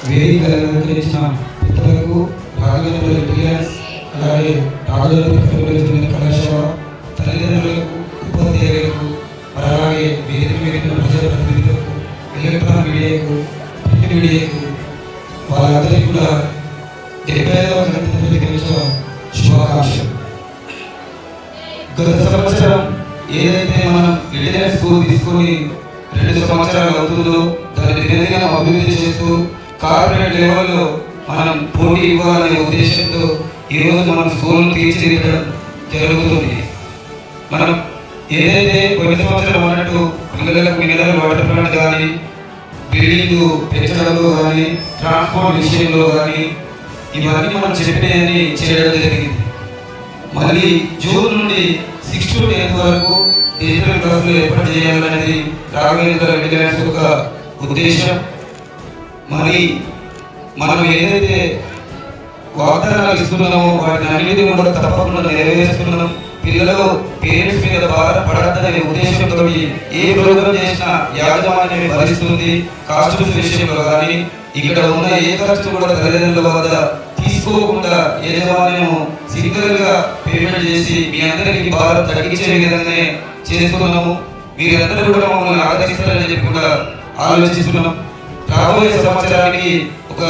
వేదిక అలంకరించిన పిల్లలకు రాఘవేంద్ర ఇంటెలిజెన్స్ అలాగే రాఘవేంద్ర కళాశాల తల్లిదండ్రులకు ఉపాధ్యాయులకు అలాగే వేదిక మీద ప్రజాప్రతినిధులకు ఎలక్ట్రానిక్ మీడియాకు ప్రింట్ మీడియాకు వాళ్ళందరికీ కూడా 75వ గణతంత్ర దినోత్సవ శుభాకాంక్షలు. గత సంవత్సరం ఏదైతే మనం ఇంటెలిజెన్స్ స్కూల్ తీసుకొని 2 సంవత్సరాలు అవుతుందో దాన్ని దినదినం అభివృద్ధి చేస్తూ కార్పొరేట్ లెవెల్లో మనం పోటీ ఇవ్వాలనే ఉద్దేశంతో ఈరోజు మనం స్కూల్ను తీర్చిదిద్దడం జరుగుతుంది. మనం ఏదైతే పోయిన సంవత్సరం అన్నట్టు పిల్లలకు మినరల్ వాటర్ ప్లాంట్ కానీ బిల్డింగ్ పెంచడంలో కానీ ట్రాన్స్పోర్ట్ విషయంలో కానీ ఇవన్నీ మనం చెప్పేది చేయడం జరిగింది. మళ్ళీ జూన్ నుండి 6 to 10 వరకు డిజిటల్ క్లాసులు ఏర్పాటు చేయాలనేది రాఘవేంద్ర ఇంటెలిజెన్స్ యొక్క ఉద్దేశం. మరి మనం ఏదైతే వాగ్దానాలు ఇస్తున్నామో వాటిని అన్నిటినీ కూడా తప్పకుండా నెరవేరుస్తున్నాం. పిల్లలు పేరెంట్స్ మీద భారం పడద్దనే ఉద్దేశంతో ఏ ప్రోగ్రాం చేసినా యాజమాన్యమే భరిస్తుంది. కాస్ట్యూమ్స్ విషయంలో కానీ ఇక్కడ ఉన్న ఏ ఖర్చు కూడా తల్లిదండ్రుల వద్ద తీసుకోకుండా యాజమాన్యం సింగిల్గా పేమెంట్ చేసి మీ అందరికీ భారం తగ్గించే విధంగానే చేస్తున్నాము. మీరందరూ కూడా మమ్మల్ని ఆదరిస్తారని చెప్పి కూడా ఆలోచిస్తున్నాం. రాబోయే సంవత్సరానికి ఒక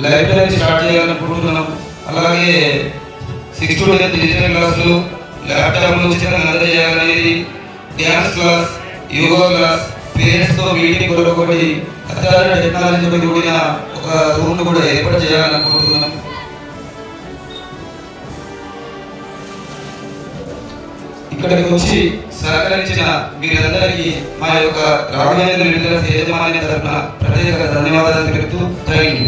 లైబ్రరీ స్టార్ట్ చేయాలనుకుంటున్నాం. అలాగే 6 to 10 డిజిటల్ క్లాసులు, ల్యాప్టాప్లు ఉచితంగా అందజేయాలనేది, డ్యాన్స్ క్లాస్, యోగా క్లాస్, పేరెంట్స్తో మీటింగ్ కొరకొకటి అత్యాధునిక టెక్నాలజీతో కూడిన ఒక రూమ్ను కూడా ఏర్పాటు చేయాలనుకుంటున్నాం. ఇక్కడికి వచ్చి సహకరించిన మీరందరికీ మా యొక్క రాఘవేంద్ర ఇంటెలిజెన్స్ యాజమాన్యం తరఫున ప్రత్యేక ధన్యవాదాలు తెలుపుతూ థ్యాంక్ యూ.